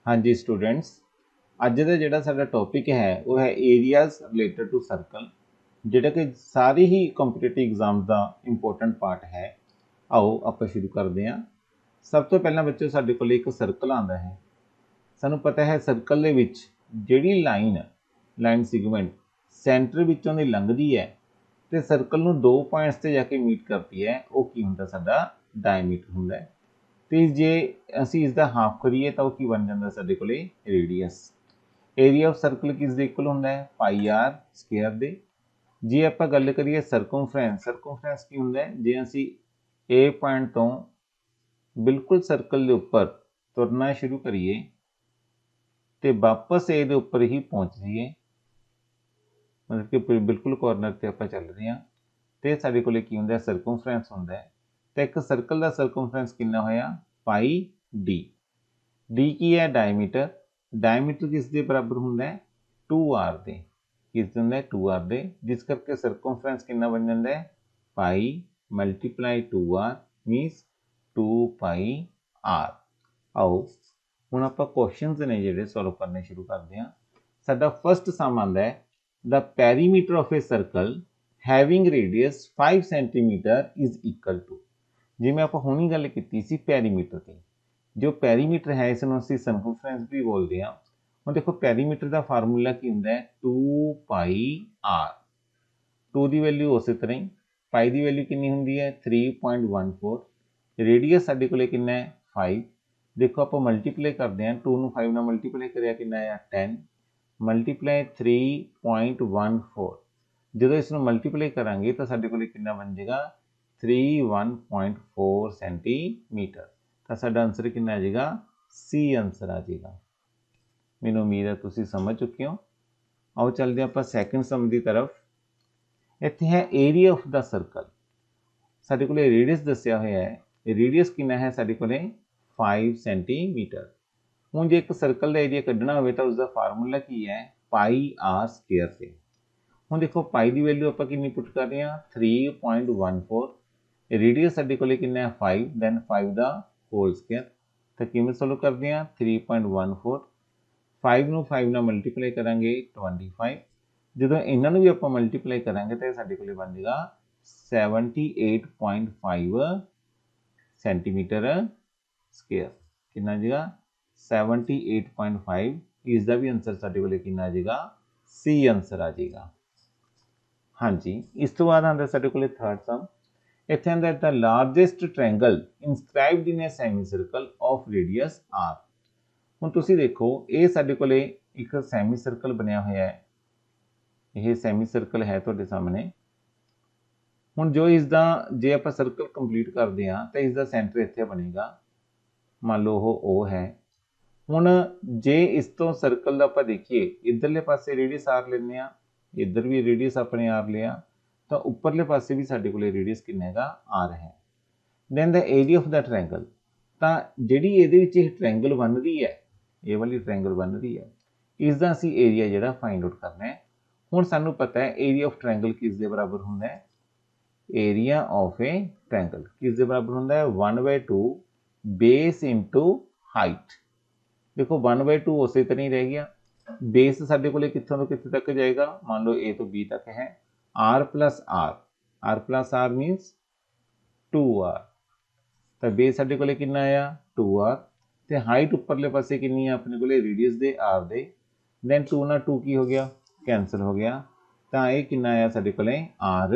हाँ जी स्टूडेंट्स, अज का जिहड़ा साडा टॉपिक है वो है एरियाज रिलेटेड टू सर्कल, जिहड़ा कि सारे ही कंपीटेटिव एग्जाम का इंपोर्टेंट पार्ट है। आओ आप शुरू करते हैं। सब तो पहला बच्चों साडे कोल एक सर्कल आता है। सानू पता है सर्कल दे विच जिहड़ी लाइन सिगमेंट सेंटर विचों दी लंघदी है तो सर्कल नूं दो पॉइंट्स ते जाके मीट करती है, वो की हुंदा साडा डायमीटर हुंदा है। तो जे असी इसका हाफ करिए तो की बन जाता साडे कोले रेडियस। एरिया ऑफ सर्कल किस दे इक्वल हुंदा है पाई आर स्क्वायर दे। जे आप गल करिए सरकमफ्रेंस की हुंदा है जे असी ए पॉइंट तो बिल्कुल सर्कल के उपर तुरना शुरू करिए तो वापस ए दे उपर ही पहुंच जाइए, मतलब कि बिल्कुल कॉर्नर ते आप चल रहे हैं तो साडे कोले की हुंदा सरकमफ्रेंस हुंदा है। तो एक सर्कल का सरकमफ्रेंस कितना होया पाई डी। डी की है डायमीटर, डायमीटर किस दे बराबर हुंदा है 2r दे, किस दे हुंदा है 2r दे, जिस करके सरकमफ्रेंस कितना बन जाता है पाई मल्टीप्लाई 2r मीनस 2 पाई आर। आओ हुण आपां क्वेश्चनस ने जिहड़े सॉल्व करने शुरू करते हैं। साडा फर्स्ट सम आंदा है the perimeter of a circle having radius 5 centimetre is equal to. जिवें आपां हुणी गल कीती सी पेरीमीटर की, जो पेरीमीटर है इसनूं असीं सरकमफ्रेंस भी बोलते हैं। हुण देखो पेरीमीटर का फार्मूला की हुंदा है 2 पाई आर। 2 की वैल्यू उस तरह ही, पाई की वैल्यू कितनी हुंदी है 3.14, रेडियस साडे कोले कितना है 5। देखो आप मल्टीप्लाई करते हैं 2 नूं 5 नाल मल्टीप्लाई करिया कितना है 10 मल्टीप्लाई 3.14। जो इसनूं मल्टीप्लाई करांगे तो साडे कोले कितना बन जाएगा 31.4 सेंटीमीटर। तो साडा आंसर कितना आ जाएगा सी आंसर आ जाएगा। मैनूं उम्मीद है तुसीं समझ चुके हो। आओ चलते हैं आप सैकेंड सम की तरफ। इत्थे है एरिया ऑफ द सर्कल, साडे कोले रेडियस दस्सिया होया है, रेडियस कितना है साडे कोले 5 सेंटीमीटर। हुण जे एक सर्कल का एरिया कढ़ना होवे तो उसका फार्मूला की है पाई आर स्क्वायर से। हुण देखो पाई की वैल्यू आप कितनी पुट कर रहे हैं 3.14, रेडियस साडे कोले कितना है 5 दैन 5 का होल स्क्वायर। तो किवें सॉल्व करते हैं 3.14 5 नूं 5 नाल मल्टीप्लाई करांगे 25, ਜਦੋਂ ਇਹਨਾਂ ਨੂੰ ਵੀ ਆਪਾਂ ਮਲਟੀਪਲਾਈ ਕਰਾਂਗੇ ਤਾਂ ਸਾਡੇ ਕੋਲੇ ਬਣ ਜਾਏਗਾ 78.5 ਸੈਂਟੀਮੀਟਰ ਸਕੁਅਰ। ਕਿੰਨਾ ਆ ਜਾਏਗਾ 78.5। ਇਸ ਦਾ ਵੀ ਆਨਸਰ ਸਾਡੇ ਕੋਲੇ ਕਿੰਨਾ ਆ ਜਾਏਗਾ ਸੀ ਆਨਸਰ ਆ ਜਾਏਗਾ। ਹਾਂਜੀ, ਇਸ ਤੋਂ ਬਾਅਦ ਆਉਂਦਾ ਸਾਡੇ ਕੋਲੇ ਥਰਡ ਸਮ। ਇੱਥੇ ਆਉਂਦਾ the largest triangle inscribed in a semi circle of radius R. ਹੁਣ ਤੁਸੀਂ ਦੇਖੋ ਇਹ ਸਾਡੇ ਕੋਲੇ ਇੱਕ ਸੈਮੀ ਸਰਕਲ ਬਣਿਆ ਹੋਇਆ ਹੈ, ਇਹ ਸੈਮੀ ਸਰਕਲ ਹੈ ਤੁਹਾਡੇ ਸਾਹਮਣੇ। ਹੁਣ ਜੋ ਇਸ ਦਾ ਜੇ ਆਪਾਂ ਸਰਕਲ ਕੰਪਲੀਟ ਕਰਦੇ ਹਾਂ ਤਾਂ ਇਸ ਦਾ ਸੈਂਟਰ ਇੱਥੇ ਬਣੇਗਾ, ਮੰਨ ਲਓ ਉਹ ਹੈ। ਹੁਣ ਜੇ ਇਸ ਤੋਂ ਸਰਕਲ ਦਾ ਆਪਾਂ ਦੇਖੀਏ ਇਧਰਲੇ ਪਾਸੇ ਰੇਡੀਅਸ ਆਰ ਲੈਂਦੇ ਹਾਂ, ਇੱਧਰ ਵੀ ਰੇਡੀਅਸ ਆਪਣੇ ਆਰ ਲਿਆ ਤਾਂ ਉੱਪਰਲੇ ਪਾਸੇ ਵੀ ਸਾਡੇ ਕੋਲੇ ਰੇਡੀਅਸ ਕਿੰਨਾ ਹੈਗਾ ਆਰ ਹੈ। Then the area of the triangle, ਤਾਂ ਜਿਹੜੀ ਇਹਦੇ ਵਿੱਚ ਇਹ ਟ੍ਰਾਇੰਗਲ ਬਣ ਰਹੀ ਹੈ, ਇਹ ਵਾਲੀ ਟ੍ਰਾਇੰਗਲ ਬਣ ਰਹੀ ਹੈ, ਇਸ ਦਾ ਅਸੀਂ ਏਰੀਆ ਜਿਹੜਾ ਫਾਈਂਡ ਆਊਟ ਕਰਨਾ ਹੈ। ਹੁਣ ਸਾਨੂੰ ਪਤਾ ਹੈ ਏਰੀਆ ਆਫ ਟ੍ਰਾਇੰਗਲ ਕਿਸ ਦੇ ਬਰਾਬਰ ਹੁੰਦਾ ਹੈ, ਏਰੀਆ ਆਫ ਏ ਟ੍ਰਾਇੰਗਲ ਕਿਸ ਦੇ ਬਰਾਬਰ ਹੁੰਦਾ ਹੈ 1/2 ਬੇਸ ਇਨਟੂ ਹਾਈਟ। ਦੇਖੋ 1/2 ਉਸੇ ਤਰ੍ਹਾਂ ਹੀ ਰਹਿ ਗਿਆ, ਬੇਸ ਸਾਡੇ ਕੋਲੇ ਕਿੱਥੋਂ ਤੋਂ ਕਿੱਥੇ ਤੱਕ ਜਾਏਗਾ, ਮੰਨ ਲਓ A ਤੋਂ B ਤੱਕ ਹੈ r plus r मीनस 2r। ਤਾਂ ਬੇਸ ਸਾਡੇ ਕੋਲੇ ਕਿੰਨਾ ਆਇਆ 2r ਤੇ ਹਾਈਟ ਉੱਪਰਲੇ ਪਾਸੇ ਕਿੰਨੀ ਆ ਆਪਣੇ ਕੋਲੇ ਰੇਡੀਅਸ ਦੇ r ਦੇ, ਦੈਨ 2 ਨਾਲ 2 ਕੀ ਹੋ ਗਿਆ कैंसल हो गया, तो यह कितना आया साडे कोले आर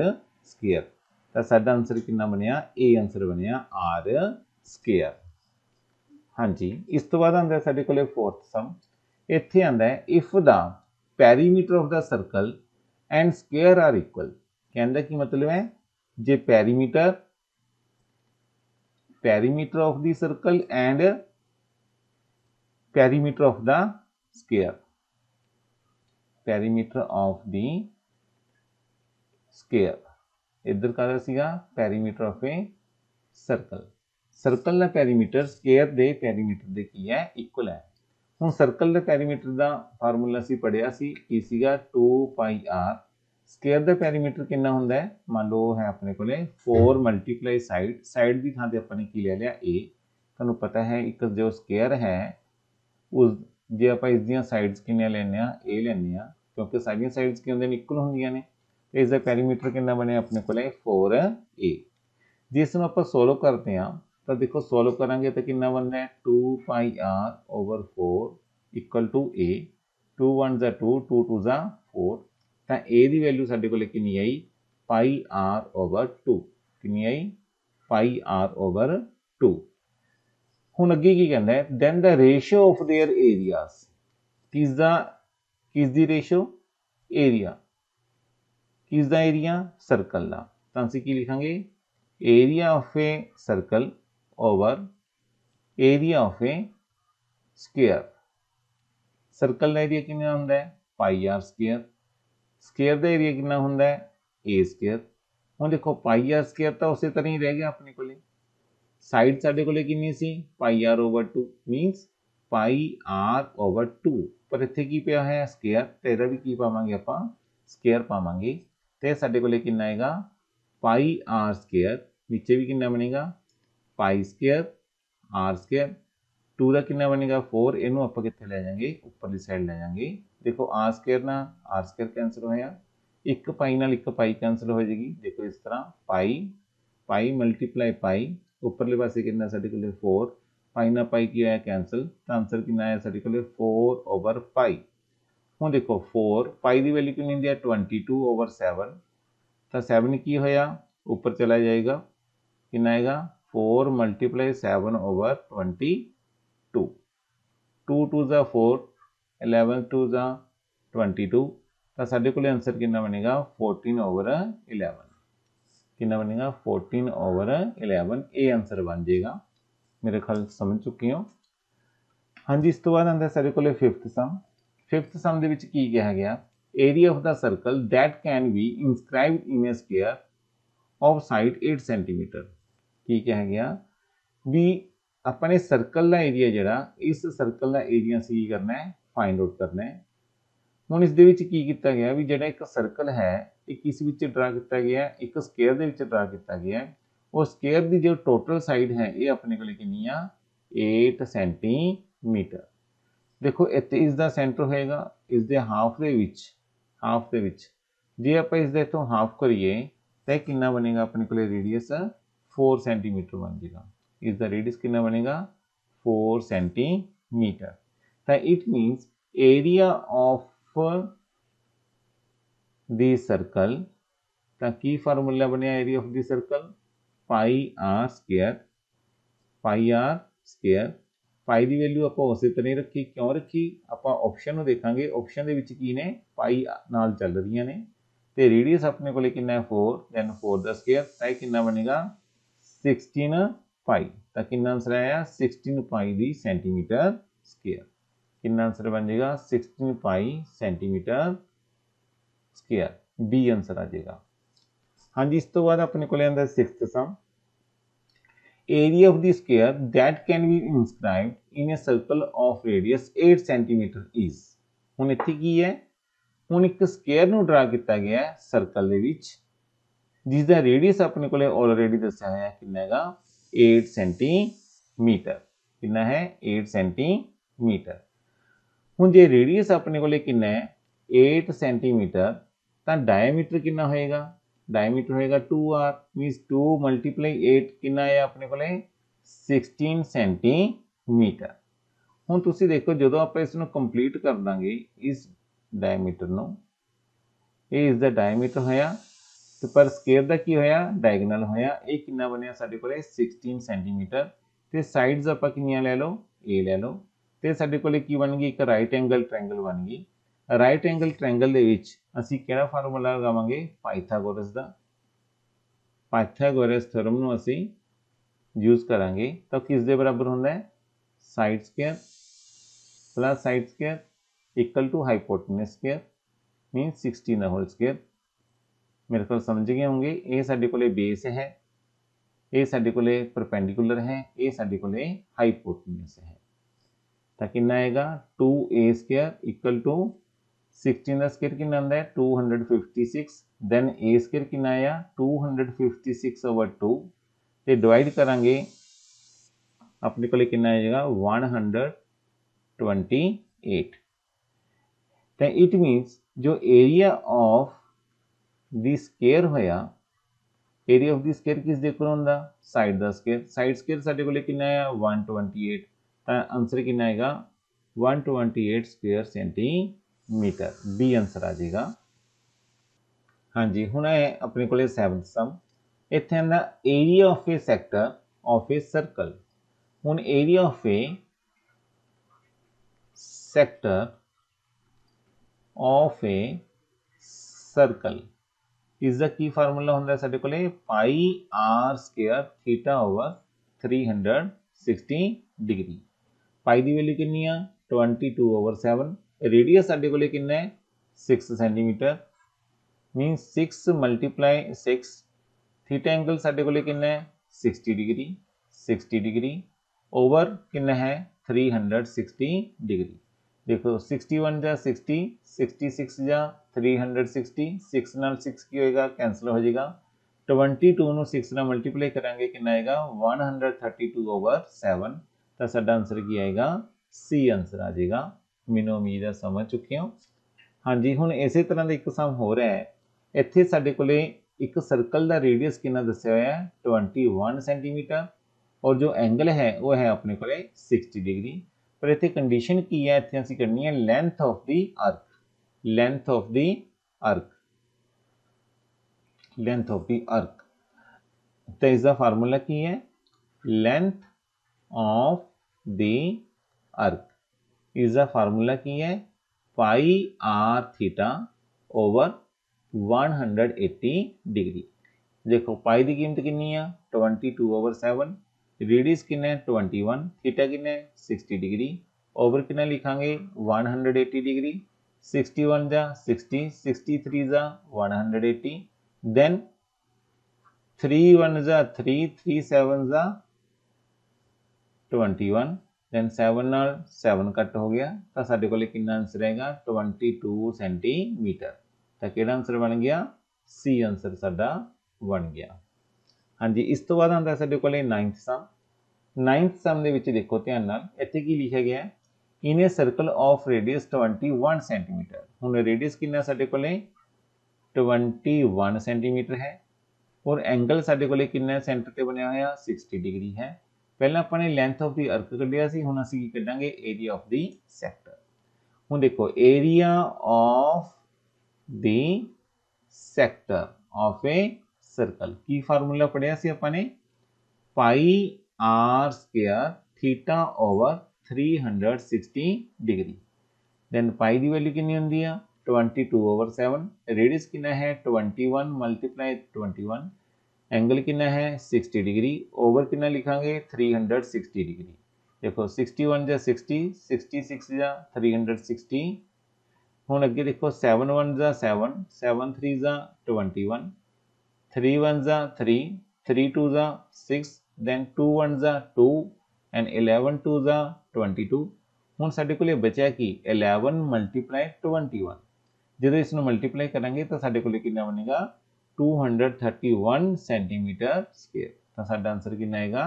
स्क्वायर। तो साडा आंसर कितना बनया ए आंसर बनया आर स्क्वायर। हाँ जी, इस तो बाद आंदा साडे कोले फोर्थ सम। इत्थे आंदा है if the perimeter of the circle and square are equal. कहने की मतलब है जे perimeter of the circle and perimeter of the square, perimeter of the square, इधर का सीगा perimeter of a circle. Circle का पेरीमीटर स्क्वायर दे पेरीमीटर दे की है इक्वल है। हुण सर्कल के पेरीमीटर का फार्मूला असीं पढ़िया सी की सीगा 2 पाई आर। स्क्वायर का पेरीमीटर कितना हुंदा है, मान लो है अपने कोले 4 मल्टीप्लाई साइड की थां ते अपने की ले लिया ए। तुहानूं पता है एक जो स्क्वायर है उस जे आप इसदियां साइड्स किन्नियां लैने आ ए लैने आ क्योंकि सारियां साइड्स की होंदियां इक्वल होंदियां ने ते इसका पेरीमीटर कितना बने अपने कोले 4a। जिस ਨੂੰ ਆਪਾਂ ਸੋਲਵ ਕਰਦੇ ਆ ਤਾਂ ਦੇਖੋ ਸੋਲਵ ਕਰਾਂਗੇ ਤਾਂ ਕਿੰਨਾ ਬਣਦਾ ਹੈ 2 pi r over 4 equal to a 2 1 ਦਾ 2 2 2 ਦਾ 4 ਤਾਂ a ਦੀ ਵੈਲਿਊ ਸਾਡੇ ਕੋਲੇ ਕਿੰਨੀ ਆਈ ਪਾਈ r ਓਵਰ 2 ਕਿੰਨੀ ਆਈ ਪਾਈ r ਓਵਰ 2। ਹੁਣ ਅੱਗੇ ਕੀ ਕਹਿੰਦਾ ਹੈ then the ratio of their areas ਕਿਸ ਦੀ ਰੇਸ਼ੀਓ ਏਰੀਆ ਕਿਸ ਦਾ ਏਰੀਆ ਸਰਕਲ ਦਾ ਤਾਂ ਅਸੀਂ ਕੀ ਲਿਖਾਂਗੇ area of a circle over area of a square। Circle का एरिया कितना होंदा है पाई आर स्क्वायर, स्क्वायर का एरिया कितना होंदा है ए स्क्वायर। हुण देखो पाई आर स्क्वायर तो उस तरह ही रह गया अपने कोले, साइड साडे कोले कितनी सी pi R over 2 minus pi R over 2 पर इत्थे की पिया है स्क्वायर ते इहदा भी की पावांगे आपां स्क्वायर पावांगे ते साडे कोले कितना आएगा पाई आर स्क्वायर नीचे भी कितना बनेगा पाई स्क्वायर आर स्क्वायर 2 का कितना बनेगा 4 इनू आप कितने ले जाएंगे उपरली साइड ले जाएंगे। देखो आर स्क्वायर ना आर स्क्वायर कैंसिल होया एक पाई नाल एक पाई कैंसिल हो जाएगी। देखो इस तरह पाई पाई मल्टीप्लाई पाई उपरले पासे कितना साडे कोले 4 पाई ना पाई की होया कैंसिल तो आंसर कितना आया साडे कोले 4 ओवर पाई। हुण देखो 4 पाई की वैल्यू कितनी दी 22 ओवर 7 तो 7 की होया ऊपर चला जाएगा कितना आएगा 4 मल्टीप्लाई 7 ओवर 22 2 2 ज़ा 4 11 2 ज़ा 22 तो साडे कोले आंसर कितना बनेगा 14 ओवर 11 कितना बनेगा 14 ओवर 11 ये आंसर बन जाएगा। मेरे ख्याल समझ चुके हो। हाँ जी इस तो बाद आंदा साडे कोले फिफ्थ सम दे विच की कहा गया area of the circle that can be inscribed in A square of side 8 centimetre. की कहा गया भी अपने सर्कल का एरिया जड़ा इस सर्कल का एरिया से की करना है फाइंड आउट करना है। हुण इस दे विच की कीता गया भी जड़ा एक सर्कल है ये किस विच ड्रा किया गया एक स्क्वायर दे विच ड्रा किया गया और स्क्वायर की जो टोटल साइड है ये अपने को कितनी आ 8 सेंटीमीटर। देखो इत्थे इसका सेंटर होएगा इस दे हाफ दे विच जे आप इस दे इत्थों हाफ करिए तो कितना बनेगा अपने को रेडियस 4 सेंटीमीटर बन जाएगा। इसका रेडियस कितना बनेगा 4 सेंटीमीटर। तो it means area of the circle तो की फार्मूला बनया area of the circle pi r square pi की वैल्यू आप उस तरह रखी क्यों रखी आप ऑप्शन देखांगे ऑप्शन के की ने पाई नाल चल रही ने तो रेडियस अपने को कितना है 4 दैन 4 का स्क्वायर तो कितना बनेगा 16 पाई तो कितना आंसर आया 16 पाई दी सेंटीमीटर स्क्वायर कितना आंसर बन जाएगा 16 pi centimetre square B answer आ जाएगा। हाँ जी इस तो बाद अपने को आंदा sixth sum area of the square that can be inscribed in a circle of radius 8 centimetre is. हुण इत्थे की है हुण एक स्क्वायर नूं ड्रा किया गया सर्कल दे विच जिसका रेडियस अपने को ऑलरेडी दस्या है कितना हैगा 8 सेंटीमीटर कितना है 8 सेंटीमीटर। हुण जे रेडियस अपने को कितना है 8 सेंटीमीटर तो डायमीटर कितना होएगा डायमीटर होएगा 2r मीनस 2 मल्टीप्लाई 8 कितना है अपने को 16 सेंटीमीटर। हुण तुसीं देखो जो आप इसनूं कंप्लीट कर देंगे इस डायमीटर नूं ये इसका डायमीटर होया तो पर स्क्वायर का की होया डायगनल होया ये कितना बनया साडे कोले 16 सेंटीमीटर ते साइड्स आप कितनियां ले लो ए ले लो ते साडे कोले की बन गई एक राइट एंगल ट्रायंगल बन गई। राइट एंगल ट्रायंगल दे विच असीं किहड़ा फार्मूला लगावांगे पाइथागोरस थ्योरम नूं असीं यूज करांगे तो किस दे बराबर हुंदा है side square plus side square equal to hypotenuse square minus 16 whole square. मेरे को समझ गए होंगे ये साडे कोले बेस है ये साडे कोले परपेंडिकुलर है ये साडे कोले हाइपोटेन्यूज है तो कितना आएगा 2a स्क्वायर इक्वल टू 16 का स्क्वायर कितना आंदा है 256 दैन a स्क्वायर कितना आया 256 ओवर 2 ते डिवाइड करांगे अपने को कितना आ जाएगा 100 28। तो इट मीन्स जो एरिया ऑफ द स्केयर होया, एरिया ऑफ द स्केयर किस दे कोल हुंदा, साइड दा स्केयर। साइड स्केयर साडे कोले कितना है 128, तो आंसर कितना आएगा 128 स्क्वेयर सेंटीमीटर। बी आंसर आ जाएगा। हाँ जी, हुण है अपने कोले 7th सम। इत्थे आंदा area of a sector of a circle. हुण area of a sector of a circle इसका की फार्मूला होंगे साडे कोले pi R square theta over 360 degree. Pi की वैल्यू कितनी है 22/7। रेडियस साडे कोले कितना है 6 सेंटीमीटर, मीन 6 × 6। थीटा एंगल साडे कोले कितना है 60 डिग्री। 60 डिग्री ओवर कितना है 360 डिग्री। देखो 61 जा 60, 66 जा 360, 6 नाल 6 की होएगा कैंसल हो जाएगा। 22 ਨੂੰ 6 ਨਾਲ ਮਲਟੀਪਲਾਈ ਕਰਾਂਗੇ ਕਿੰਨਾ ਆਏਗਾ 132/7। ਤਾਂ ਸਾਡਾ ਆਨਸਰ ਕੀ ਆਏਗਾ ਸੀ ਆਨਸਰ ਆ ਜਾਏਗਾ। ਮੈਨੂੰ ਉਮੀਦ ਹੈ ਸਮਝ ਚੁੱਕੇ ਹੋ। ਹਾਂਜੀ, ਹੁਣ ਇਸੇ ਤਰ੍ਹਾਂ ਦਾ ਇੱਕ ਸਮ ਹੋ ਰਿਹਾ ਹੈ। ਇੱਥੇ ਸਾਡੇ ਕੋਲੇ ਇੱਕ ਸਰਕਲ ਦਾ ਰੇਡੀਅਸ ਕਿੰਨਾ ਦੱਸਿਆ ਹੋਇਆ ਹੈ 21 ਸੈਂਟੀਮੀਟਰ, ਔਰ ਜੋ ਐਂਗਲ ਹੈ ਉਹ ਹੈ ਆਪਣੇ ਕੋਲੇ 60 डिग्री। पर इतने कंडीशन की है, इतने असीं करनी है लेंथ ऑफ दी अर्क। लेंथ ऑफ दी अर्क, लेंथ ऑफ दी अर्क। तो इसका फार्मूला की है लेंथ ऑफ दी अर्क। इसका फार्मूला की है पाई आर थीटा ओवर 180 डिग्री। देखो पाई की कीमत कितनी है 22/7, रेडियस कितना है 21, थीटा कितना है 60 डिग्री, ओवर कितना लिखांगे 180 डिग्री। 61 जा 60, 63 जा 180, देन 3 1 जा 3, 3 7 जा 21, देन 7 नाल 7 कट हो गया। तो साडे कोले कितना आंसर आएगा 22 सेंटीमीटर। तो किहड़ा आंसर बन गया सी आंसर साडा बन गया। हाँ जी, इस तो बाद आंदा साडे कोले 9th सम। 9th सम दे विच देखो ध्यान नाल, इत्थे की लिखा गया in a circle of radius 21 centimetre. हुण रेडियस कितना साडे कोले 21 सेंटीमीटर है, और एंगल साडे कोले कितना सेंटर ते बनया होया 60 डिग्री है। पहला अपने लेंथ ऑफ दी अर्क कढिया सी, हुण असीं की कढांगे एरिया ऑफ दी सैक्टर। हुण देखो area of the sector of a circle की फार्मूला पढ़िया सी आपां ने pi r square theta over 360 degree. Then pi की वैल्यू कितनी होंदी है 22/7। रेडियस कितना है 21 × 21, एंगल कितना है 60 डिग्री, ओवर कितना लिखांगे 360 डिग्री। देखो 61 जा 60, 66 जा 360। हुण अगे देखो 7 1 जा 7, 7 3 जा 21, 3 1 जा 3, 3 2 जा 6, then 2 1 जा 2 and 11 2 जा 22। ਹੁਣ ਸਾਡੇ ਕੋਲੇ ਬਚਿਆ ਕੀ 11 × 21। ਜਦੋਂ ਇਸ ਨੂੰ ਮਲਟੀਪਲਾਈ ਕਰਾਂਗੇ ਤਾਂ ਸਾਡੇ ਕੋਲੇ ਕਿੰਨਾ ਬਣੇਗਾ 231 ਸੈਂਟੀਮੀਟਰ ਸਕੁਅਰ। ਤਾਂ ਸਾਡਾ ਆਨਸਰ ਕਿੰਨਾ ਆਏਗਾ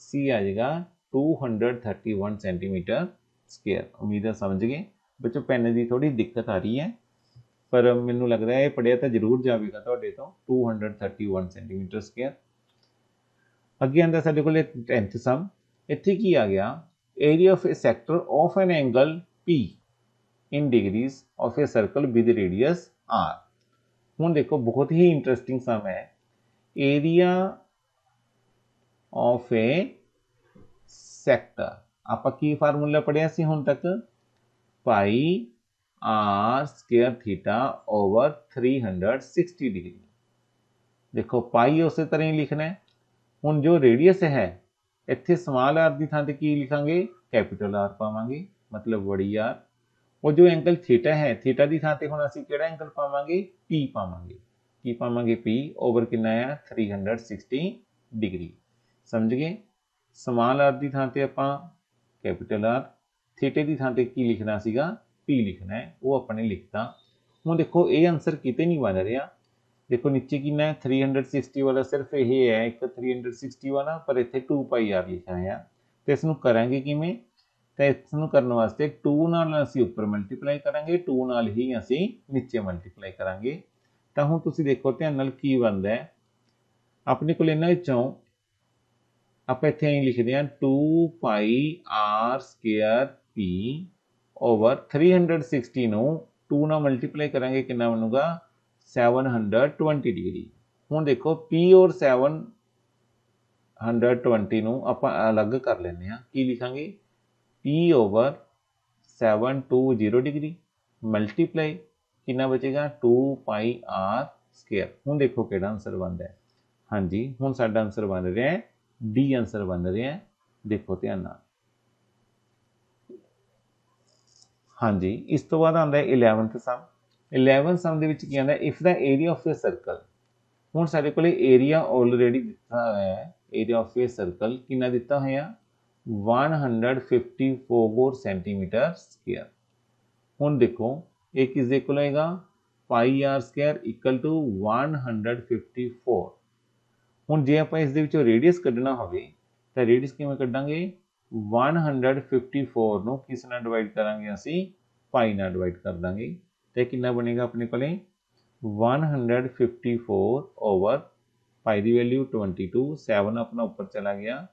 ਸੀ ਆ ਜਾਏਗਾ 231 ਸੈਂਟੀਮੀਟਰ ਸਕੁਅਰ। ਉਮੀਦ ਹੈ ਸਮਝ ਗਏ ਬੱਚੋ। ਪੈਨ ਦੀ ਥੋੜੀ ਦਿੱਕਤ ਆ ਰਹੀ ਹੈ, ਪਰ ਮੈਨੂੰ ਲੱਗਦਾ ਹੈ ਇਹ ਪੜਿਆ ਤਾਂ ਜ਼ਰੂਰ ਜਾਵੇਗਾ ਤੁਹਾਡੇ ਤੋਂ 231 ਸੈਂਟੀਮੀਟਰ ਸਕੁਅਰ। ਅੱਗੇ ਆਂਦਾ ਸਾਡੇ ਕੋਲੇ 10th ਸਮ। ਇੱਥੇ ਕੀ ਆ ਗਿਆ area of a sector of N angle P in degrees of a circle with radius R। ਹੁਣ ਦੇਖੋ ਬਹੁਤ ਹੀ ਇੰਟਰਸਟਿੰਗ ਸਮ ਹੈ। ਏਰੀਆ ਆਫ ਏ ਸੈਕਟਰ ਆਪਾਂ ਕੀ ਫਾਰਮੂਲਾ ਪੜਿਆ ਸੀ ਹੁਣ ਤੱਕ pi r square theta over 360 degree. देखो पाई उस तरह ही लिखना है। हुण जो रेडियस है इत्थे स्मॉल आर की थां ते की लिखांगे कैपिटल आर पावांगे, मतलब बड़ी आर। और जो एंगल थीटा है थीटा की थां ते हुण असीं किहड़ा एंगल पावांगे पी पावांगे। की पावांगे पी ओवर कितना है 360 डिग्री। समझ गए। स्मॉल आर की थां ते आपां कैपिटल आर, थीटे की थां ते की लिखना सीगा पी लिखना है, वो अपने लिखता। हूँ देखो ये आंसर किते नहीं बन रहा। देखो नीचे कितना है 360 वाला सिर्फ ये है एक 360 वाला, पर इतने 2 पाई आर लिखा है। तो इसनों करांगे किवें तो इसनूं करने वास्ते 2 नाल असीं उपर मल्टीप्लाई करांगे, 2 नाल ही असीं नीचे मल्टीप्लाई करांगे। तो हुण तुसीं देखो ध्यान नाल की बनदा है, अपने कोल इन्हां विचों ਆਪਾਂ ਇੱਥੇ ਐਂ ਲਿਖਦੇ ਹਾਂ 2 pi r square p over 360 ਨੂੰ 2 ਨਾਲ ਮਲਟੀਪਲਾਈ ਕਰਾਂਗੇ ਕਿੰਨਾ ਬਣੂਗਾ 720 ਡਿਗਰੀ। ਹੁਣ ਦੇਖੋ p ਔਰ 720 ਨੂੰ ਆਪਾਂ ਅਲੱਗ ਕਰ ਲੈਂਦੇ ਹਾਂ, ਕੀ ਲਿਖਾਂਗੇ p ਓਵਰ 720 ਡਿਗਰੀ ਮਲਟੀਪਲਾਈ ਕਿੰਨਾ ਬਚੇਗਾ 2 ਪਾਈ r ਸਕੁਅਰ। ਹੁਣ ਦੇਖੋ ਕਿਹੜਾ ਆਨਸਰ ਬਣਦਾ ਹੈ। ਹਾਂਜੀ ਹੁਣ ਸਾਡਾ ਆਨਸਰ ਬਣ ਰਿਹਾ ਹੈ डी आंसर बन रहा है, देखो ध्यान नाल। हाँ जी इस तो बाद आता है 11th सम। 11th सम दे विच की आंदा if the area of a circle, हुण साडे कोले एरिया ऑलरेडी दिता होया है, एरिया ऑफ ए सर्कल कितना दिता होया 154 सेंटीमीटर स्क्वायर। हुण देखो एक इज इक्वल होएगा पाई आर स्क्वायर इक्वल टू 154। ਹੁਣ ਜੇ ਆਪਾਂ ਇਸ ਦੇ ਵਿੱਚੋਂ ਰੇਡੀਅਸ ਕੱਢਣਾ ਹੋਵੇ ਤਾਂ ਰੇਡੀਅਸ ਕਿਵੇਂ ਕੱਢਾਂਗੇ 154 ਨੂੰ ਕਿਸ ਨਾਲ ਡਿਵਾਈਡ ਕਰਾਂਗੇ ਅਸੀਂ ਪਾਈ ਨਾਲ ਡਿਵਾਈਡ ਕਰ ਦਾਂਗੇ ਤੇ ਕਿੰਨਾ ਬਣੇਗਾ ਆਪਣੇ ਕੋਲੇ 154 ਓਵਰ ਪਾਈ ਦੀ ਵੈਲਿਊ 22 7 ਆਪਣਾ ਉੱਪਰ ਚਲਾ ਗਿਆ।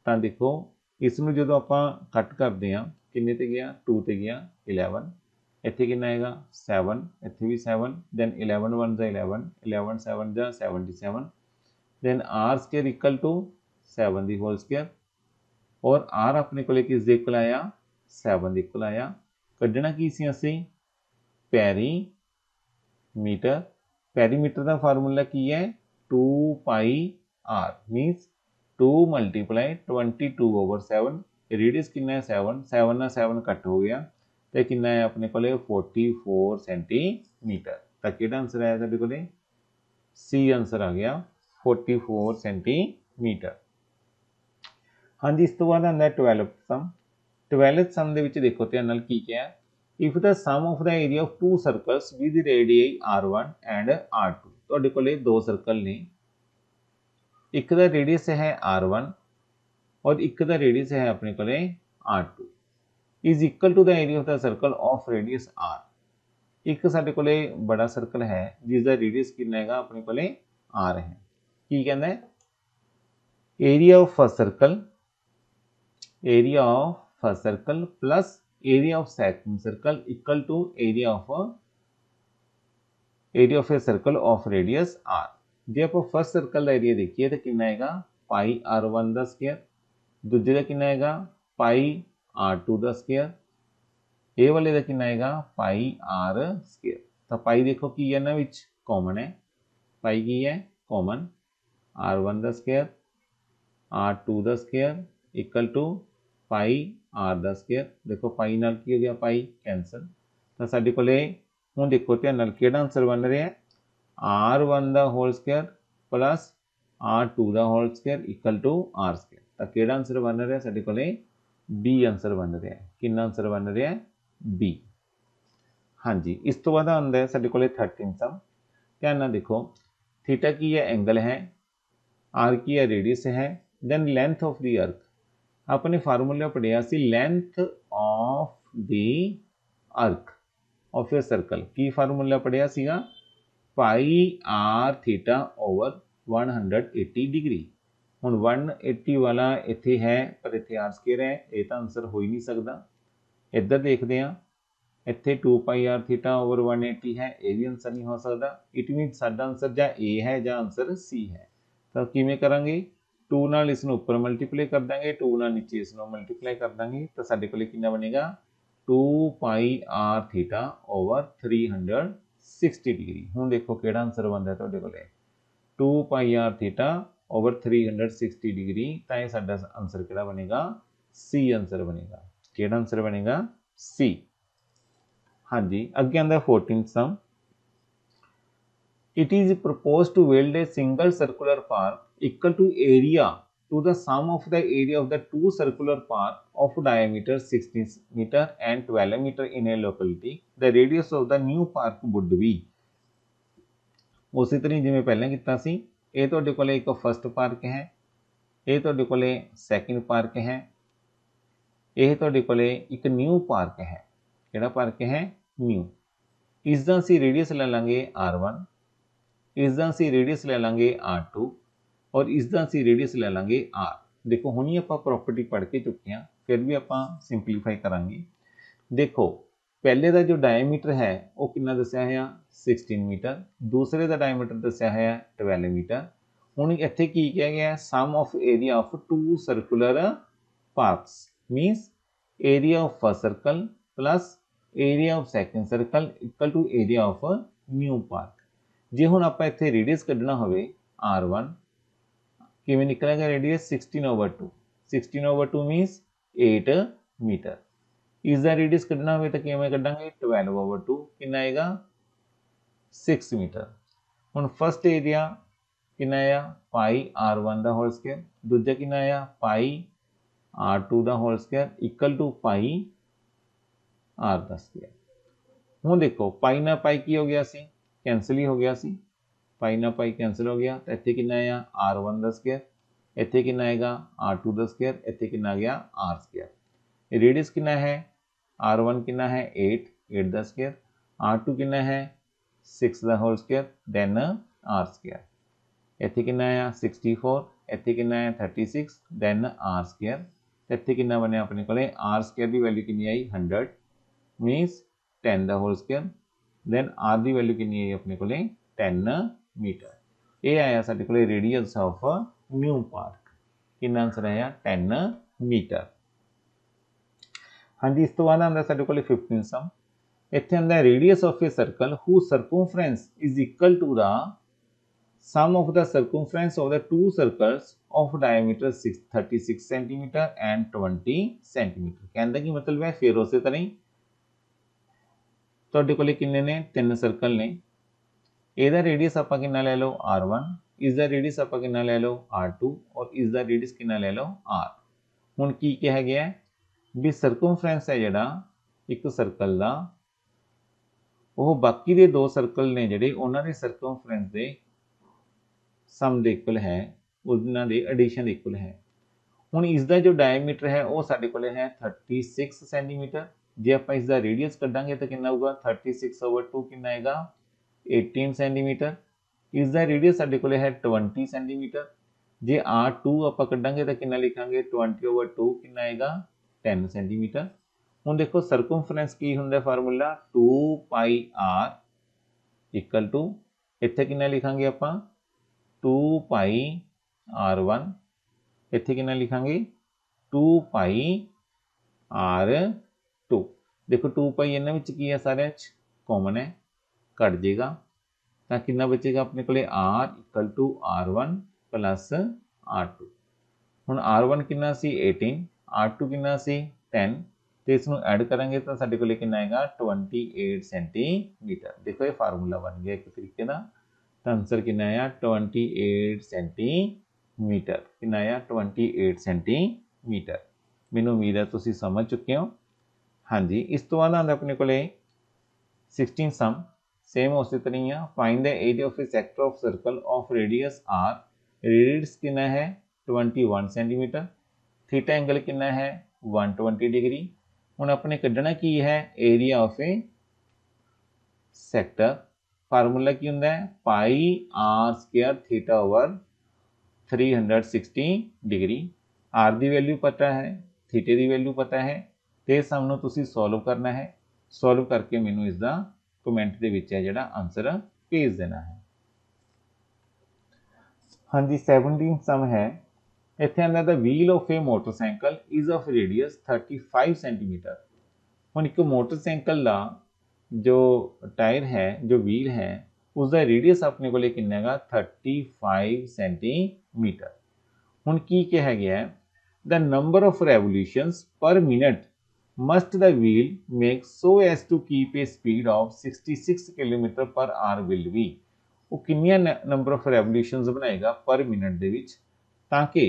ਤਾਂ ਦੇਖੋ ਇਸ ਨੂੰ ਜਦੋਂ ਆਪਾਂ ਕੱਟ ਕਰਦੇ ਹਾਂ ਕਿੰਨੇ ਤੇ ਗਿਆ 2 ਤੇ ਗਿਆ 11 ਇੱਥੇ ਕਿੰਨਾ ਆਏਗਾ 7 ਇੱਥੇ ਵੀ 7 then 11 1 the 11 11 7 the 77 then r square equal to 7 the whole square और r अपने को किस दे इक्वल आया 7 दे इक्वल आया। कढ़ना की सी असी पैरीमीटर, पैरीमीटर का फार्मूला की है 2 पाई r means 2 multiply 22 over 7 radius कितना है 7 7 ना 7 कट हो गया तो कितना है अपने को 44 सेंटीमीटर। तो किहड़ा आंसर आया साडे कोले सी आंसर आ गया 44 सेंटीमीटर। हाँ जी इस तो बाद आता है 12th सम। 12th सम ਦੇ ਵਿੱਚ ਦੇਖੋ ਧਿਆਨ ਨਾਲ ਕੀ ਕਿਹਾ if the sum of the area of two circles with radii r1 and r2। ਤੁਹਾਡੇ ਕੋਲੇ ਦੋ ਸਰਕਲ ਨੇ, ਇੱਕ ਦਾ ਰੇਡੀਅਸ ਹੈ r1 ਔਰ ਇੱਕ ਦਾ ਰੇਡੀਅਸ ਹੈ ਆਪਣੇ ਕੋਲੇ r2 is equal to the area of the circle of radius r। ਇੱਕ ਸਾਡੇ ਕੋਲੇ ਬੜਾ ਸਰਕਲ ਹੈ ਜਿਸ ਦਾ ਰੇਡੀਅਸ ਕਿੰਨਾ ਹੈਗਾ ਆਪਣੇ ਕੋਲੇ r ਹੈ। ਕੀ ਕਹਿੰਦਾ ਹੈ area of first circle, area of first circle plus area of second circle equal to area of a circle of radius r। ਜੇ ਆਪਾਂ ਫਸਟ ਸਰਕਲ ਦਾ ਏਰੀਆ ਦੇਖੀਏ ਤਾਂ ਕਿੰਨਾ ਆਏਗਾ ਪਾਈ r1 ਦਾ ਸਕੁਅਰ, ਦੂਜੇ ਦਾ ਕਿੰਨਾ ਆਏਗਾ ਪਾਈ r2 ਦਾ ਸਕੁਅਰ, ਇਹ ਵਾਲੇ ਦਾ ਕਿੰਨਾ ਆਏਗਾ ਪਾਈ r ਸਕੁਅਰ। ਤਾਂ ਪਾਈ ਦੇਖੋ ਕੀ ਹੈ ਇਹਨਾਂ ਵਿੱਚ ਕਾਮਨ ਹੈ, ਪਾਈ ਕੀ ਹੈ ਕਾਮਨ r1 ਦਾ ਸਕੁਅਰ r2 ਦਾ square equal to pi r का स्क्वायर। देखो पाई नाल की हो गया पाई कैंसल। तो साडे कोले हुण देखो ध्यान नाल किहड़ा आंसर बन रहा है r1 का होल स्क्वायर प्लस r2 का whole square equal to r square. तो किहड़ा आंसर बन रहा है साडे कोले बी आंसर बन रहा है। कितना आंसर बन रहा है बी। हाँ जी इस तो बाद आंदा है साडे कोले 13 सम। ध्यान नाल देखो थीटा की है एंगल है, r की है रेडियस है, then length of the arc अपने फार्मूला पढ़िया सी length of the arc of a circle. की फार्मूला पढ़िया सीगा pi r theta over 180 degree. हुण 180 वाला इत्थे है पर इत्थे आर स्क्वायर है, ये तो आंसर हो ही नहीं सकता। इधर देखते हैं इत्थे 2 पाई आर थीटा ओवर 180 है, ये भी आंसर नहीं हो सकता। इट मीन साडा आंसर जां ए है जां आंसर सी है। तो किवें करांगे 2 नाल इसनूं उपर मल्टीप्लाई कर देंगे, 2 नाल नीचे इसनूं मल्टीप्लाई कर देंगे तो साडे कोले कितना बनेगा 2 pi r theta over 360 degree. हुण देखो किहड़ा आंसर बनदा तुहाडे कोले 2 pi r theta over 360 degree. तो यह साडा आंसर किहड़ा बनेगा सी आंसर बनेगा। किहड़ा आंसर बनेगा सी। हाँ जी अगे आंदा 14 सम। It is proposed to build a single circular park equal to area to the sum of the area of the two circular park of diameter 16 meter and 12 meter in a locality. The radius of the new park would be। उसी तरह जिवें पहले कीता सी, ये तुहाडे कोले एक first park है, ये तुहाडे कोले सैकेंड पार्क है, ਇਹ ਤੁਹਾਡੇ ਕੋਲੇ ਇੱਕ ਨਿਊ ਪਾਰਕ ਹੈ। ਕਿਹੜਾ ਪਾਰਕ ਹੈ? ਨਿਊ। ਇਸ ਦਾ ਅਸੀਂ ਰੇਡੀਅਸ ਲੈ ਲਾਂਗੇ r1, ਇਸ ਦਾ ਅਸੀਂ ਰੇਡੀਅਸ ਲੈ ਲਾਂਗੇ r2 ਔਰ ਇਸ ਦਾ ਅਸੀਂ ਰੇਡੀਅਸ ਲੈ ਲਾਂਗੇ r। ਦੇਖੋ ਹੁਣੀ ਆਪਾਂ ਪ੍ਰੋਪਰਟੀ ਪੜ੍ਹ ਕੇ ਚੁੱਕੇ ਹਾਂ, ਫਿਰ ਵੀ ਆਪਾਂ ਸਿੰਪਲੀਫਾਈ ਕਰਾਂਗੇ। ਦੇਖੋ ਪਹਿਲੇ ਦਾ ਜੋ ਡਾਇਮੀਟਰ ਹੈ ਉਹ ਕਿੰਨਾ ਦੱਸਿਆ ਹੋਇਆ? 16 ਮੀਟਰ। ਦੂਸਰੇ ਦਾ ਡਾਇਮੀਟਰ ਦੱਸਿਆ ਹੋਇਆ 12 ਮੀਟਰ। ਹੁਣ ਇੱਥੇ ਕੀ ਕਿਹਾ ਗਿਆ? Sum of area of two circular parks means area of first circle plus area of second circle equal to area of new park. ਜੇ ਹੁਣ ਆਪਾਂ ਇੱਥੇ ਰੇਡੀਅਸ ਕੱਢਣਾ ਹੋਵੇ r1, ਕਿਵੇਂ ਨਿਕਲੇਗਾ ਰੇਡੀਅਸ? 16/2। 16/2 means 8 metre. ਇਸ ਦਾ ਰੇਡੀਅਸ ਕੱਢਣਾ ਹੋਵੇ ਤਾਂ ਕਿਵੇਂ ਕੱਢਾਂਗੇ? 12/2 ਕਿੰਨਾ ਆਏਗਾ? 6 ਮੀਟਰ। ਹੁਣ ਫਸਟ ਏਰੀਆ ਕਿੰਨਾ ਆਇਆ? ਪਾਈ r1 ਦਾ ਹੋਲ ਸਕੁਅਰ। ਦੂਜਾ ਕਿੰਨਾ ਆਇਆ? ਪਾਈ r2 ਦਾ whole square equal to pi r ਦਾ ਸਕੁਅਰ। ਹੁਣ ਦੇਖੋ ਪਾਈ ਨਾਲ ਪਾਈ ਕੀ ਹੋ ਗਿਆ ਸੀ? ਕੈਂਸਲ ਹੀ ਹੋ ਗਿਆ ਸੀ। ਪਾਈ ਨਾਲ ਪਾਈ ਕੈਂਸਲ ਹੋ ਗਿਆ ਤਾਂ ਇੱਥੇ ਕਿੰਨਾ ਆਇਆ? r1 ਦਾ ਸਕੁਅਰ। ਇੱਥੇ ਕਿੰਨਾ ਆਏਗਾ? r2 ਦਾ ਸਕੁਅਰ। ਇੱਥੇ ਕਿੰਨਾ ਆ ਗਿਆ? r square. ਰੇਡੀਅਸ ਕਿੰਨਾ ਹੈ? r1 ਕਿੰਨਾ ਹੈ? 8 ਦਾ ਸਕੁਅਰ। r2 ਕਿੰਨਾ ਹੈ? 6 ਦਾ whole square then r square. ਇੱਥੇ ਕਿੰਨਾ ਆਇਆ? 64। ਇੱਥੇ ਕਿੰਨਾ ਆਇਆ? 36 ਦੈਨ r ਸਕੁਅਰ। ਇੱਥੇ ਕਿੰਨਾ ਬਣਿਆ ਆਪਣੇ ਕੋਲੇ? r ਸਕੁਅਰ ਦੀ ਵੈਲਿਊ ਕਿੰਨੀ ਆਈ? 100 ਮੀਨਸ 10 ਦਾ ਹੋਲ ਸਕੁਅਰ ਦੈਨ r ਦੀ ਵੈਲਿਊ ਕਿੰਨੀ ਆਈ ਆਪਣੇ ਕੋਲੇ? 10 ਮੀਟਰ। ਇਹ ਆਇਆ ਸਾਡੇ ਕੋਲੇ ਰੇਡੀਅਸ ਆਫ ਨਿਊ ਪਾਰਕ। ਕਿੰਨਾ ਆਂਸਰ ਆਇਆ? 10 ਮੀਟਰ। ਹਾਂਜੀ, ਇਸ ਤੋਂ ਬਾਅਦ ਆਉਂਦਾ ਸਾਡੇ ਕੋਲੇ 15 ਸਮ। ਇੱਥੇ ਆਉਂਦਾ radius of a circle who circumference is equal to the sum of the circumference of the two circles of diameter 36 cm and 20 cm। कहने की मतलब है फिर उस तरह ही ਤੁਹਾਡੇ ਕੋਲੇ ਕਿੰਨੇ ਨੇ? 3 ਸਰਕਲ ਨੇ। ਇਹਦਾ ਰੇਡੀਅਸ ਆਪਾਂ ਕਿੰਨਾ ਲੈ ਲਓ? r1, ਇਸ ਦਾ ਰੇਡੀਅਸ ਆਪਾਂ ਕਿੰਨਾ ਲੈ ਲਓ? r2 ਔਰ ਇਸ ਦਾ ਰੇਡੀਅਸ ਕਿੰਨਾ ਲੈ ਲਓ? r। ਹੁਣ ਕੀ ਕਿਹਾ ਗਿਆ ਹੈ ਵੀ ਸਰਕਮਫਰੈਂਸ ਹੈ ਜਿਹੜਾ ਇੱਕ ਸਰਕਲ ਦਾ, ਉਹ ਬਾਕੀ ਦੇ ਦੋ ਸਰਕਲ ਨੇ ਜਿਹੜੇ ਉਹਨਾਂ ਦੇ ਸਰਕਮਫਰੈਂਸ ਦੇ ਸਮ ਦੇ ਇਕੁਅਲ ਹੈ, ਉਹਨਾਂ ਦੇ ਐਡੀਸ਼ਨ ਦੇ ਇਕੁਅਲ ਹੈ। ਹੁਣ ਇਸ ਦਾ ਜੋ ਡਾਇਮੀਟਰ ਹੈ ਉਹ ਸਾਡੇ ਕੋਲੇ ਹੈ 36 ਸੈਂਟੀਮੀਟਰ। ਜੇ ਆਪਾਂ ਇਸ ਦਾ ਰੇਡੀਅਸ ਕੱਢਾਂਗੇ ਤਾਂ ਕਿੰਨਾ ਹੋਊਗਾ? 36/2 ਕਿੰਨਾ ਆਏਗਾ? 18 ਸੈਂਟੀਮੀਟਰ। ਇਸ ਦਾ ਰੇਡੀਅਸ ਸਾਡੇ ਕੋਲੇ ਹੈ 20 ਸੈਂਟੀਮੀਟਰ। ਜੇ r2 ਆਪਾਂ ਕੱਢਾਂਗੇ ਤਾਂ ਕਿੰਨਾ ਲਿਖਾਂਗੇ? 20/2 ਕਿੰਨਾ ਆਏਗਾ? 10 ਸੈਂਟੀਮੀਟਰ। ਹੁਣ ਦੇਖੋ ਸਰਕਮਫਰੈਂਸ ਕੀ ਹੁੰਦਾ ਫਾਰਮੂਲਾ? 2πr ਇਕੁਅਲ ਟੂ ਇੱਥੇ ਕਿੰਨਾ ਲਿਖਾਂਗੇ ਆਪਾਂ? 2πr1। ਇੱਥੇ ਕਿੰਨਾ ਲਿਖਾਂਗੇ? 2πr2। ਦੇਖੋ 2π ਇਹਨਾਂ ਵਿੱਚ ਕੀ ਹੈ? ਸਾਰਿਆਂ 'ਚ ਕਾਮਨ ਹੈ, ਘਟ ਜਾਏਗਾ ਤਾਂ ਕਿੰਨਾ ਬਚੇਗਾ ਆਪਣੇ ਕੋਲੇ? r equal to r1 plus r2। ਹੁਣ r1 ਕਿੰਨਾ ਸੀ? 18, r2 ਕਿੰਨਾ ਸੀ? 10 ਤੇ ਇਸ ਨੂੰ ਐਡ ਕਰਾਂਗੇ ਤਾਂ ਸਾਡੇ ਕੋਲੇ ਕਿੰਨਾ ਆਏਗਾ? 28 ਸੈਂਟੀਮੀਟਰ। ਦੇਖੋ ਇਹ ਫਾਰਮੂਲਾ ਬਣ ਗਿਆ ਇੱਕ ਤਰੀਕੇ ਦਾ। ਤਾਂ ਆਂਸਰ ਕਿੰਨਾ ਆਇਆ? 28 ਸੈਂਟੀਮੀਟਰ। ਕਿੰਨਾ ਆਇਆ? 28 ਸੈਂਟੀਮੀਟਰ। ਮੈਨੂੰ ਉਮੀਦ ਹੈ ਤੁਸੀਂ ਸਮਝ ਚੁੱਕੇ ਹੋ। ਹਾਂਜੀ, ਇਸ ਤੋਂ ਬਾਅਦ ਆਉਂਦਾ ਆਪਣੇ ਕੋਲੇ 16 ਸਮ। ਸੇਮ ਉਸੇ ਤਰ੍ਹਾਂ ਹੀ ਆ। Find the area of a sector of circle of radius r। Radius ਕਿੰਨਾ ਹੈ? 21 ਸੈਂਟੀਮੀਟਰ। ਥੀਟਾ ਐਂਗਲ ਕਿੰਨਾ ਹੈ? 120 ਡਿਗਰੀ। ਹੁਣ ਆਪਣੇ ਕੱਢਣਾ ਕੀ ਹੈ? Area of a sector. Formula ਕੀ ਹੁੰਦਾ ਹੈ? Pi r square theta over 360 degree. r ਦੀ ਵੈਲਿਊ ਪਤਾ ਹੈ, ਥੀਟੇ ਦੀ ਵੈਲਿਊ ਪਤਾ ਹੈ ਤੇ ਸਮ ਨੂੰ ਤੁਸੀਂ ਸੋਲਵ ਕਰਨਾ ਹੈ। ਸੋਲਵ ਕਰਕੇ ਮੈਨੂੰ ਇਸ ਦਾ ਕਮੈਂਟ ਦੇ ਵਿੱਚ ਹੈ ਜਿਹੜਾ ਆਨਸਰ ਭੇਜ ਦੇਣਾ ਹੈ। ਹਾਂਜੀ, 17 ਸਮ ਹੈ। ਇੱਥੇ ਆਉਂਦਾ the wheel of a motorcycle is of radius 35 centimetre. ਹੁਣ ਇੱਕ ਮੋਟਰਸਾਈਕਲ ਦਾ ਜੋ ਟਾਇਰ ਹੈ, ਜੋ ਵੀਲ ਹੈ, ਉਸਦਾ ਰੇਡੀਅਸ ਆਪਣੇ ਕੋਲੇ ਕਿੰਨਾ ਹੈਗਾ? 35 ਸੈਂਟੀਮੀਟਰ। ਹੁਣ ਕੀ ਕਿਹਾ ਗਿਆ ਹੈ? ਦ ਨੰਬਰ ਆਫ ਰੈਵੋਲੂਸ਼ਨਸ ਪਰ minute must the wheel make so as to keep a speed of 66 km/h will be। ਉਹ ਕਿੰਨੀਆਂ ਨੰਬਰ ਆਫ ਰੈਵੋਲੂਸ਼ਨਸ ਬਣਾਏਗਾ ਪਰ ਮਿੰਟ ਦੇ ਵਿੱਚ ਤਾਂ ਕਿ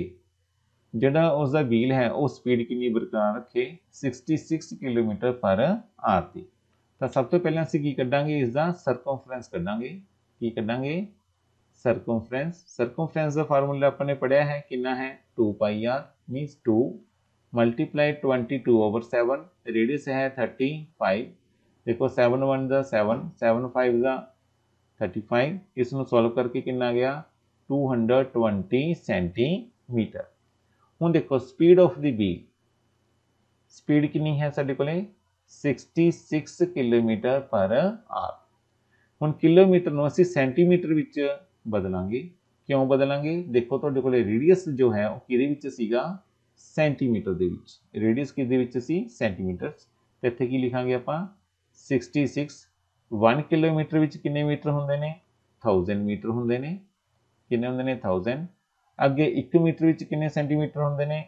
ਜਿਹੜਾ ਉਸਦਾ ਵੀਲ ਹੈ ਉਹ ਸਪੀਡ ਕਿੰਨੀ ਬਰਕਰਾਰ ਰੱਖੇ? 66 km/h ਦੀ। ਤਾਂ ਸਭ ਤੋਂ ਪਹਿਲਾਂ ਅਸੀਂ ਕੀ ਕੱਢਾਂਗੇ? ਇਸ ਦਾ ਸਰਕਮਫਰੈਂਸ ਕੱਢਾਂਗੇ। ਕੀ ਕੱਢਾਂਗੇ? ਸਰਕਮਫਰੈਂਸ। ਸਰਕਮਫਰੈਂਸ ਦਾ ਫਾਰਮੂਲਾ ਆਪਾਂ ਨੇ ਪੜਿਆ ਹੈ, ਕਿੰਨਾ ਹੈ? 2πr ਮੀਨਸ 2 मल्टीप्लाई 22/7, रेडियस है 35। देखो 7 1 दा 7, 7 5 दा 35, इसनों सॉल्व करके कितना आ गया 220 सेंटीमीटर। हुण देखो speed of the B, speed कितनी है साडे कोले 66 किलोमीटर पर आवर। हुण किलोमीटर नूं असीं सेंटीमीटर विच बदलांगे। क्यों बदलांगे? देखो तुहाडे कोले रेडियस जो है वो किहदे विच सीगा सेंटीमीटर दे विच, रेडियस किहदे विच सी सेंटीमीटर। ते इत्थे की लिखांगे आपां 66। 1 किलोमीटर विच किन्ने मीटर हुंदे ने 1000 मीटर हुंदे ने, किन्ने हुंदे ने 1000। अगे 1 मीटर विच किन्ने सेंटीमीटर हुंदे ने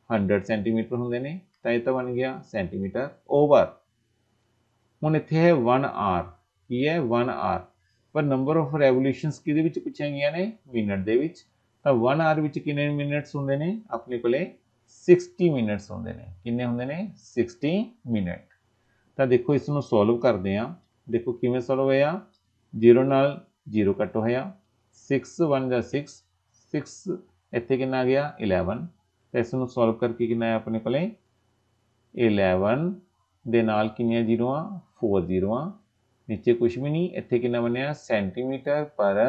100 सेंटीमीटर हुंदे ने, तां इह तां बन गया सेंटीमीटर ओवर। हुण इत्थे है 1 आवर, की है 1 आवर, पर नंबर ऑफ रेवोल्यूशनस किहदे विच पुछीਆਂ गईਆਂ ने मिनट दे विच। ਤਾਂ 1 आवर ਵਿੱਚ ਕਿੰਨੇ ਮਿੰਟਸ ਹੁੰਦੇ ਨੇ ਆਪਣੇ ਕੋਲੇ 60 ਮਿੰਟਸ ਹੁੰਦੇ ਨੇ। ਕਿੰਨੇ ਹੁੰਦੇ ਨੇ 60 ਮਿੰਟ। ਤਾਂ ਦੇਖੋ ਇਸ ਨੂੰ ਸੋਲਵ ਕਰਦੇ ਆ। ਦੇਖੋ ਕਿਵੇਂ ਸੋਲਵ ਹੋਇਆ, 0 ਨਾਲ 0 ਕੱਟ ਹੋਇਆ, 6 1 ਜਾਂ 6, 6 ਇੱਥੇ ਕਿੰਨਾ ਆ ਗਿਆ 11। ਤਾਂ ਇਸ ਨੂੰ ਸੋਲਵ ਕਰਕੇ ਕਿੰਨਾ ਆਇਆ ਆਪਣੇ ਕੋਲੇ 11 ਦੇ ਨਾਲ ਕਿੰਨੀਆਂ ਜ਼ੀਰੋਆਂ 4 ਜ਼ੀਰੋਆਂ, नीचे कुछ भी नहीं, इत्थे कितना बनया सेंटीमीटर पर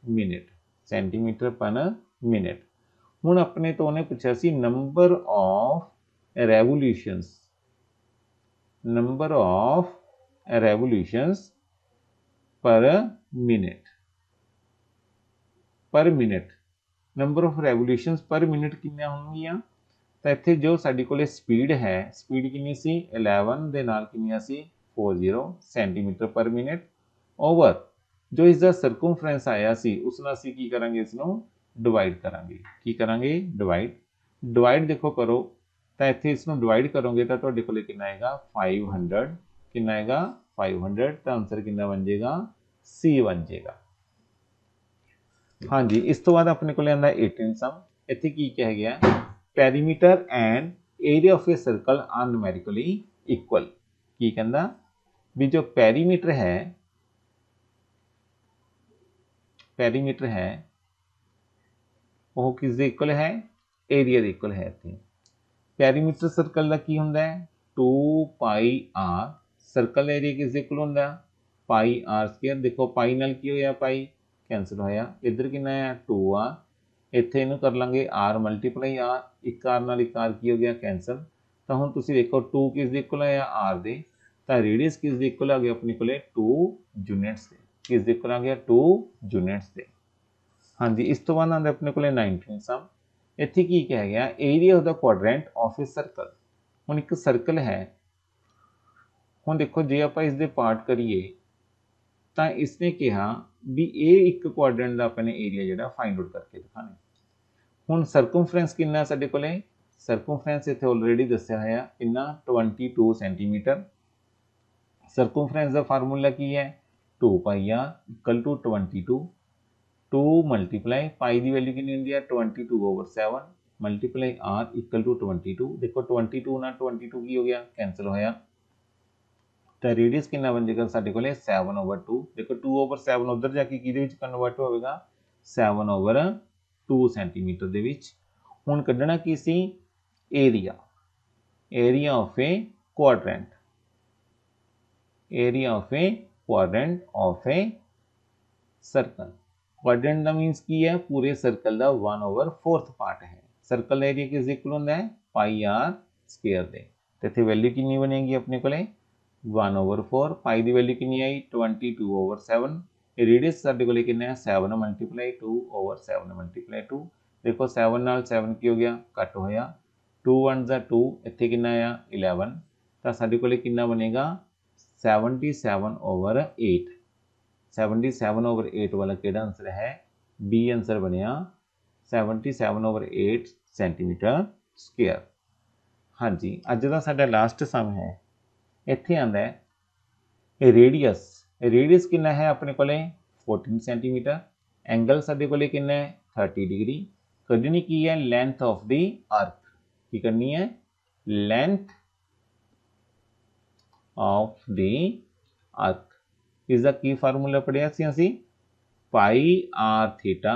मिनट, सेंटीमीटर पर मिनट। हुण अपने तो उन्हें पूछा सी number of revolutions, number of revolutions per minute, पर minute number of revolutions per minute कितनियां होंगियां। तो इत्थे जो साडी कोले स्पीड है, स्पीड कितनी सी 11 दे नाल कितनियां सी 40 सेंटीमीटर पर मिनट ओवर जो इसका सरकमफ्रेंस आया सी उस नाल असीं की करांगे, इसनूं डिवाइड करांगे। की करांगे डिवाइड, डिवाइड देखो करो तो इत्थे इसनूं डिवाइड करोगे तो तुहाडे कोले कितना आएगा 500, कितना आएगा 500, तो आंसर कितना बन जाएगा सी बन जाएगा। हाँ जी, इस तो बाद अपने कोले आंदा 18 सम। इत्थे की कहा गया perimeter and area of a circle are numerically equal. की कहंदा भी जो पैरीमीटर है, पैरीमीटर है वो किस दे इक्वल है एरिया दे इक्वल है। इत्थे पैरीमीटर सर्कल का की हुंदा है 2 पाई आर, सर्कल एरिया किस दे इक्वल हुंदा पाई आर स्क्वायर। देखो पाई नाल की होया पाई कैंसल होया, इधर कितना है 2 आर, इत्थे इहनूं कर लांगे आर मल्टीप्लाई आर, एक आर नाल एक आर की हो गया कैंसल। तो हुण तुसीं देखो 2 किस दे इक्वल है आर दे, तो रेडियस किस दे इक्वल आ गया अपने कोले 2 यूनिट्स दे, किस दे इक्वल आ गया 2 यूनिट्स दे। हाँ जी, इस तो बाद आंदा अपने कोले 19 सम। इत्थे की कहा गया area of the quadrant of a circle. हुण एक सर्कल है, हुण देखो जे आपां इस दे पार्ट करिए तो इसने कहा भी ये एक क्वाड्रेंट का अपने एरिया जिहड़ा फाइंड आउट करके दिखाना। हुण सरकमफ्रेंस कितना साडे कोले, सरकमफ्रेंस इत्थे ऑलरेडी दस्सिया होया कितना 22 सेंटीमीटर। सरकमफ्रेंस का फार्मूला की है 2 pi r equal to 22, 2 multiply pi की वैल्यू कितनी होंदी है 22/7 मल्टीप्लाई आर इक्वल टू 22। देखो 22 ना 22 की हो गया कैंसल होया, तो रेडियस कितना बन जाएगा साडे कोले 7/2। देखो 2/7 उधर जाके किहदे विच कन्वर्ट होवेगा 7/2 सेंटीमीटर दे विच। हुण कढना की सी area, area of a quadrant, area of a quadrant of a circle. Quadrant का मीनस की है पूरे सर्कल का 1/4 पार्ट है। सर्कल एरिया किस इक्वल होंदा है पाई आर स्क्वायर दे। तो इत्थे वैल्यू कितनी बनेगी अपने कोले 1/4, पाई की वैल्यू कितनी आई 22/7, रेडियस साडे कोले कितना है 7 मल्टीप्लाई 2/7 मल्टीप्लाई 2। देखो 7 नाल 7 की हो गया कट होया, 2 1 जा 2, इत्थे कितना आया 11, तो साडे कोले कितना बनेगा 77/8। 77/8 वाला केड़ा आंसर है बी आंसर बनया 77/8 सेंटीमीटर स्क्वायर। हाँ जी, अज का साडा लास्ट सम है, इत्थे आंदा है रेडियस, रेडियस कितना है अपने कोले 14 सेंटीमीटर, एंगल साडे कोले कितना है 30 डिग्री। कढनी की है लेंथ ऑफ द अर्थ, की करनी है लेंथ ऑफ द अर्थ। इसका की फार्मूला पढ़िया सी असी पाई आर थीटा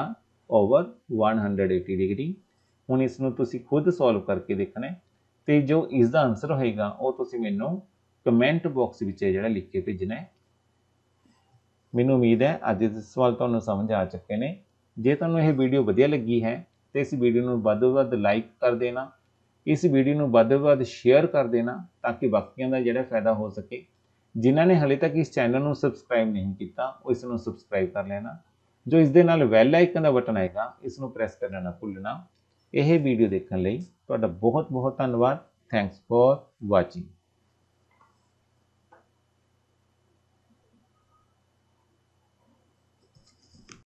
ओवर 180 डिग्री। हुण इसनूं तुसीं खुद सॉल्व करके देखना है। ਤੇ ਜੋ ਇਸ ਦਾ ਆਨਸਰ ਹੋਏਗਾ ਉਹ ਤੁਸੀਂ ਮੈਨੂੰ ਕਮੈਂਟ ਬਾਕਸ ਵਿੱਚ ਜਿਹੜਾ ਲਿਖ ਕੇ ਭੇਜਣਾ ਹੈ। ਮੈਨੂੰ ਉਮੀਦ ਹੈ ਅੱਜ ਦੇ ਸਵਾਲ ਤੁਹਾਨੂੰ ਸਮਝ ਆ ਚੁੱਕੇ ਨੇ। ਜੇ ਤੁਹਾਨੂੰ ਇਹ ਵੀਡੀਓ ਵਧੀਆ ਲੱਗੀ ਹੈ ਤੇ ਇਸ ਵੀਡੀਓ ਨੂੰ ਵੱਧ ਤੋਂ ਵੱਧ ਲਾਈਕ ਕਰ ਦੇਣਾ, ਇਸ ਵੀਡੀਓ ਨੂੰ ਵੱਧ ਤੋਂ ਵੱਧ ਸ਼ੇਅਰ ਕਰ ਦੇਣਾ ਤਾਂ ਕਿ ਬਾਕੀਆਂ ਦਾ ਜਿਹੜਾ ਫਾਇਦਾ ਹੋ ਸਕੇ। ਜਿਨ੍ਹਾਂ ਨੇ ਹਾਲੇ ਤੱਕ ਇਸ ਚੈਨਲ ਨੂੰ ਸਬਸਕ੍ਰਾਈਬ ਨਹੀਂ ਕੀਤਾ ਉਹ ਇਸ ਨੂੰ ਸਬਸਕ੍ਰਾਈਬ ਕਰ ਲੈਣਾ। ਜੋ ਇਸ ਦੇ ਨਾਲ ਬੈਲ ਆਈਕਨ ਦਾ ਬਟਨ ਆਏਗਾ ਇਸ ਨੂੰ ਪ੍ਰੈਸ ਕਰਨਾ ਨਾ ਭੁੱਲਣਾ। ਇਹ ਵੀਡੀਓ ਦੇਖਣ ਲਈ ਤੁਹਾਡਾ ਬਹੁਤ ਬਹੁਤ ਧੰਨਵਾਦ। Thanks for watching.